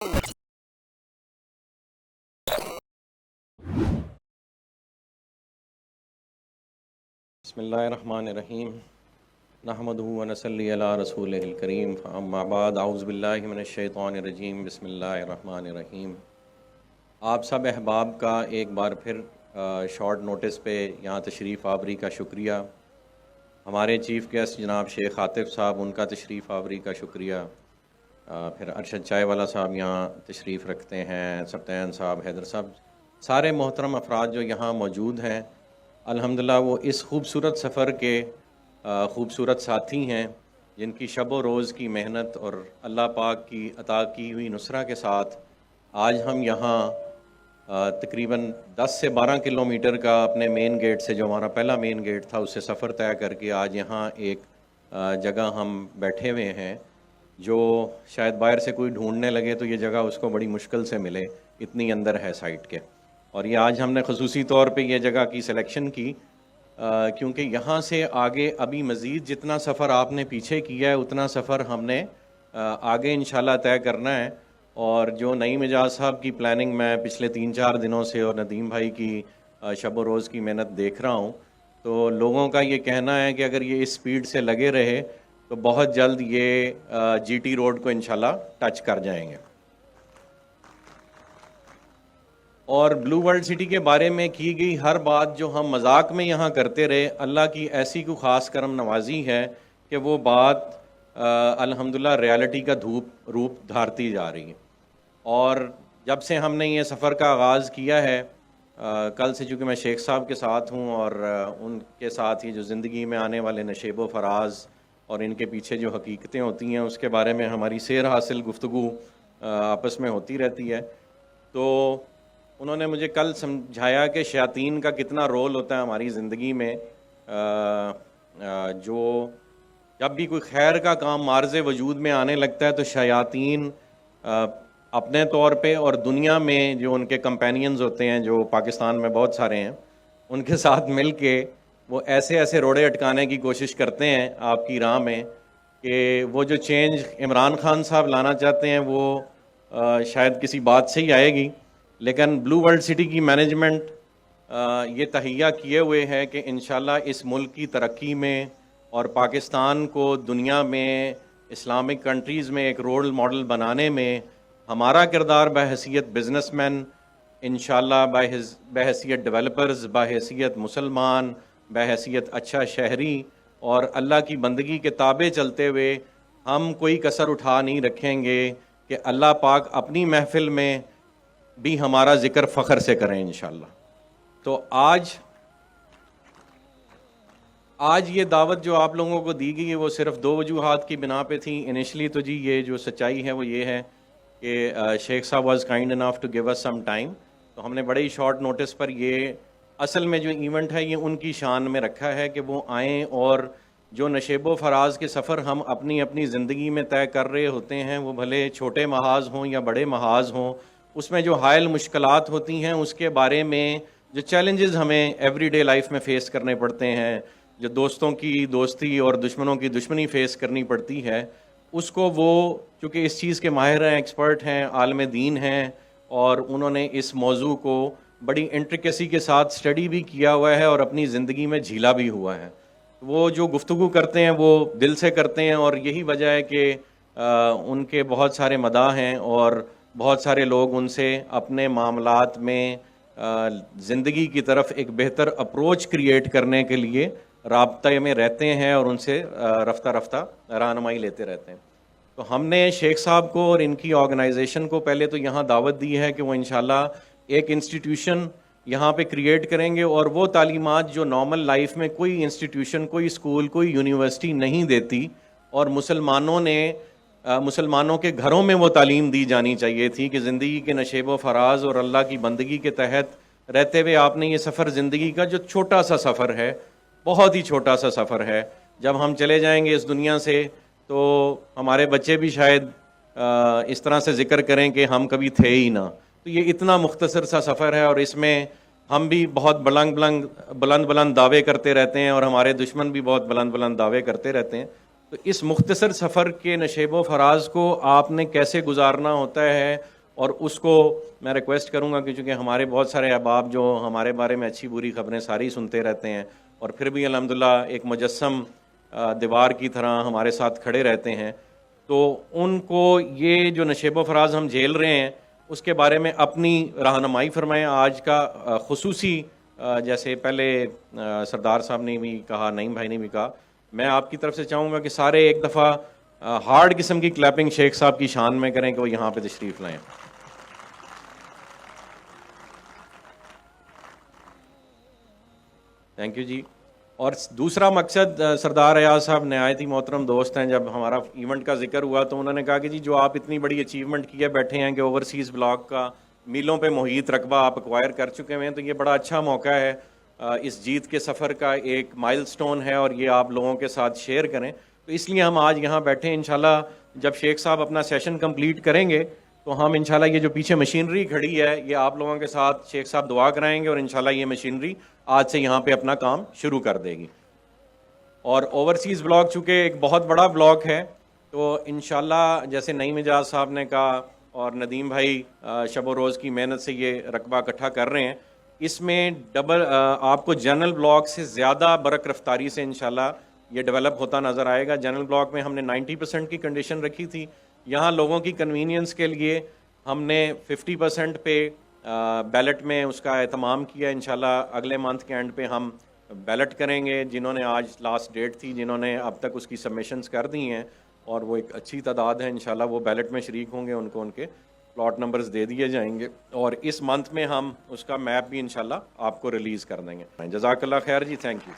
بسم اللہ الرحمن الرحیم نحمدہ ونصلی علی رسولہ الکریم اما بعد اعوذ باللہ من الشیطان الرجیم بسم اللہ الرحمن الرحیم۔ آپ سب احباب کا ایک بار پھر شارٹ نوٹس پہ یہاں تشریف آوری کا شکریہ۔ ہمارے چیف گیسٹ جناب شیخ عاطف صاحب، ان کا تشریف آوری کا شکریہ۔ پھر ارشد چائے والا صاحب یہاں تشریف رکھتے ہیں، سبطین صاحب، حیدر صاحب، سارے محترم افراد جو یہاں موجود ہیں، الحمدللہ وہ اس خوبصورت سفر کے خوبصورت ساتھی ہیں جن کی شب و روز کی محنت اور اللہ پاک کی عطا کی ہوئی نصرہ کے ساتھ آج ہم یہاں تقریباً 10 سے 12 کلومیٹر کا اپنے مین گیٹ سے، جو ہمارا پہلا مین گیٹ تھا، اس سے سفر طے کر کے آج یہاں ایک جگہ ہم بیٹھے ہوئے ہیں جو شاید باہر سے کوئی ڈھونڈنے لگے تو یہ جگہ اس کو بڑی مشکل سے ملے، اتنی اندر ہے سائٹ کے۔ اور یہ آج ہم نے خصوصی طور پہ یہ جگہ کی سلیکشن کی کیونکہ یہاں سے آگے ابھی مزید جتنا سفر آپ نے پیچھے کیا ہے اتنا سفر ہم نے آگے انشاءاللہ طے کرنا ہے۔ اور جو نعیم اعجاز صاحب کی پلاننگ میں پچھلے 3-4 دنوں سے اور ندیم بھائی کی شب و روز کی محنت دیکھ رہا ہوں، تو لوگوں کا یہ کہنا ہے کہ اگر یہ اس سپیڈ سے لگے رہے تو بہت جلد یہ جی ٹی روڈ کو انشاءاللہ ٹچ کر جائیں گے۔ اور بلو ورلڈ سٹی کے بارے میں کی گئی ہر بات جو ہم مذاق میں یہاں کرتے رہے، اللہ کی ایسی کوئی خاص کرم نوازی ہے کہ وہ بات الحمدللہ ریالٹی کا روپ دھارتی جا رہی ہے۔ اور جب سے ہم نے یہ سفر کا آغاز کیا ہے، کل سے چونکہ میں شیخ صاحب کے ساتھ ہوں اور ان کے ساتھ یہ جو زندگی میں آنے والے نشیب و فراز اور ان کے پیچھے جو حقیقتیں ہوتی ہیں اس کے بارے میں ہماری سیر حاصل گفتگو آپس میں ہوتی رہتی ہے، تو انہوں نے مجھے کل سمجھایا کہ شیاطین کا کتنا رول ہوتا ہے ہماری زندگی میں۔ جو جب بھی کوئی خیر کا کام معرض وجود میں آنے لگتا ہے تو شیاطین اپنے طور پہ اور دنیا میں جو ان کے کمپینینز ہوتے ہیں، جو پاکستان میں بہت سارے ہیں، ان کے ساتھ مل کے وہ ایسے ایسے روڑے اٹکانے کی کوشش کرتے ہیں آپ کی راہ میں کہ وہ جو چینج عمران خان صاحب لانا چاہتے ہیں وہ شاید کسی بات سے ہی آئے گی، لیکن بلو ورلڈ سٹی کی مینجمنٹ یہ تہیہ کیے ہوئے ہے کہ انشاءاللہ اس ملک کی ترقی میں اور پاکستان کو دنیا میں اسلامک کنٹریز میں ایک رول ماڈل بنانے میں ہمارا کردار بحیثیت بزنس مین، انشاءاللہ بحیثیت ڈیولپرز، بحیثیت مسلمان، بحیثیت اچھا شہری اور اللہ کی بندگی کے تابع چلتے ہوئے ہم کوئی کسر اٹھا نہیں رکھیں گے کہ اللہ پاک اپنی محفل میں بھی ہمارا ذکر فخر سے کریں انشاءاللہ۔ تو آج یہ دعوت جو آپ لوگوں کو دی گئی ہے وہ صرف 2 وجوہات کی بنا پہ تھی۔ انیشلی تو جی یہ جو سچائی ہے وہ یہ ہے کہ Sheikh sahab was kind enough to give us some time, تو ہم نے بڑے ہی شارٹ نوٹس پر یہ اصل میں جو ایونٹ ہے یہ ان کی شان میں رکھا ہے کہ وہ آئیں اور جو نشیب و فراز کے سفر ہم اپنی اپنی زندگی میں طے کر رہے ہوتے ہیں، وہ بھلے چھوٹے محاذ ہوں یا بڑے محاذ ہوں، اس میں جو حائل مشکلات ہوتی ہیں اس کے بارے میں جو چیلنجز ہمیں ایوری ڈے لائف میں فیس کرنے پڑتے ہیں، جو دوستوں کی دوستی اور دشمنوں کی دشمنی فیس کرنی پڑتی ہے، اس کو وہ چونکہ اس چیز کے ماہر ہیں، ایکسپرٹ ہیں، عالم دین ہیں، اور انہوں نے اس موضوع کو بڑی انٹریکیسی کے ساتھ اسٹڈی بھی کیا ہوا ہے اور اپنی زندگی میں جھیلا بھی ہوا ہے۔ وہ جو گفتگو کرتے ہیں وہ دل سے کرتے ہیں، اور یہی وجہ ہے کہ ان کے بہت سارے مداح ہیں اور بہت سارے لوگ ان سے اپنے معاملات میں زندگی کی طرف ایک بہتر اپروچ کریٹ کرنے کے لیے رابطے میں رہتے ہیں اور ان سے رفتہ رفتہ رہنمائی لیتے رہتے ہیں۔ تو ہم نے شیخ صاحب کو اور ان کی آرگنائزیشن کو پہلے تو یہاں دعوت دی ہے کہ وہ انشاءاللہ ایک انسٹیٹیوشن یہاں پہ کریٹ کریں گے، اور وہ تعلیمات جو نارمل لائف میں کوئی انسٹیٹیوشن، کوئی اسکول، کوئی یونیورسٹی نہیں دیتی، اور مسلمانوں کے گھروں میں وہ تعلیم دی جانی چاہیے تھی کہ زندگی کے نشیب و فراز اور اللہ کی بندگی کے تحت رہتے ہوئے آپ نے یہ سفر، زندگی کا جو چھوٹا سا سفر ہے، بہت ہی چھوٹا سا سفر ہے، جب ہم چلے جائیں گے اس دنیا سے تو ہمارے بچے بھی شاید اس طرح سے ذکر کریں کہ ہم کبھی تھے ہی نہ۔ تو یہ اتنا مختصر سا سفر ہے، اور اس میں ہم بھی بہت بلند بلند دعوے کرتے رہتے ہیں اور ہمارے دشمن بھی بہت بلند بلند دعوے کرتے رہتے ہیں۔ تو اس مختصر سفر کے نشیب و فراز کو آپ نے کیسے گزارنا ہوتا ہے، اور اس کو میں ریکویسٹ کروں گا کہ چونکہ ہمارے بہت سارے احباب جو ہمارے بارے میں اچھی بری خبریں ساری سنتے رہتے ہیں اور پھر بھی الحمدللہ ایک مجسم دیوار کی طرح ہمارے ساتھ کھڑے رہتے ہیں، تو ان کو یہ جو نشیب و فراز ہم جھیل رہے ہیں اس کے بارے میں اپنی رہنمائی فرمائیں. آج کا خصوصی جیسے پہلے سردار صاحب نے بھی کہا، نعیم بھائی نے بھی کہا، میں آپ کی طرف سے چاہوں گا کہ سارے ایک دفعہ ہارڈ قسم کی کلیپنگ شیخ صاحب کی شان میں کریں کہ وہ یہاں پہ تشریف لائیں. تھینک یو جی. اور دوسرا مقصد، سردار ایاز صاحب نہایت ہی محترم دوست ہیں، جب ہمارا ایونٹ کا ذکر ہوا تو انہوں نے کہا کہ جی جو آپ اتنی بڑی اچیومنٹ کیے بیٹھے ہیں کہ اوورسیز بلاک کا میلوں پہ محیط رقبہ آپ ایکوائر کر چکے ہیں، تو یہ بڑا اچھا موقع ہے، اس جیت کے سفر کا ایک مائل سٹون ہے، اور یہ آپ لوگوں کے ساتھ شیئر کریں. تو اس لیے ہم آج یہاں بیٹھے ہیں. انشاءاللہ جب شیخ صاحب اپنا سیشن کمپلیٹ کریں گے تو ہم انشاءاللہ یہ جو پیچھے مشینری کھڑی ہے یہ آپ لوگوں کے ساتھ شیخ صاحب دعا کرائیں گے، اور انشاءاللہ یہ مشینری آج سے یہاں پہ اپنا کام شروع کر دے گی. اور اوورسیز بلاک چونکہ ایک بہت بڑا بلاک ہے، تو انشاءاللہ جیسے نعیم اجاز صاحب نے کہا اور ندیم بھائی شب و روز کی محنت سے یہ رقبہ اکٹھا کر رہے ہیں، اس میں ڈبل آپ کو جنرل بلاک سے زیادہ برق رفتاری سے انشاءاللہ یہ ڈیولپ ہوتا نظر آئے گا. جنرل بلاک میں ہم نے 90% کی کنڈیشن رکھی تھی، یہاں لوگوں کی کنوینئنس کے لیے ہم نے 50% پہ بیلٹ میں اس کا اہتمام کیا. انشاءاللہ اگلے منتھ کے اینڈ پہ ہم بیلٹ کریں گے. جنہوں نے آج لاسٹ ڈیٹ تھی، جنہوں نے اب تک اس کی سبمیشنز کر دی ہیں اور وہ ایک اچھی تعداد ہے، انشاءاللہ وہ بیلٹ میں شریک ہوں گے، ان کو ان کے پلاٹ نمبرز دے دیے جائیں گے، اور اس منتھ میں ہم اس کا میپ بھی انشاءاللہ آپ کو ریلیز کر دیں گے. جزاک اللہ خیر جی. Thank you.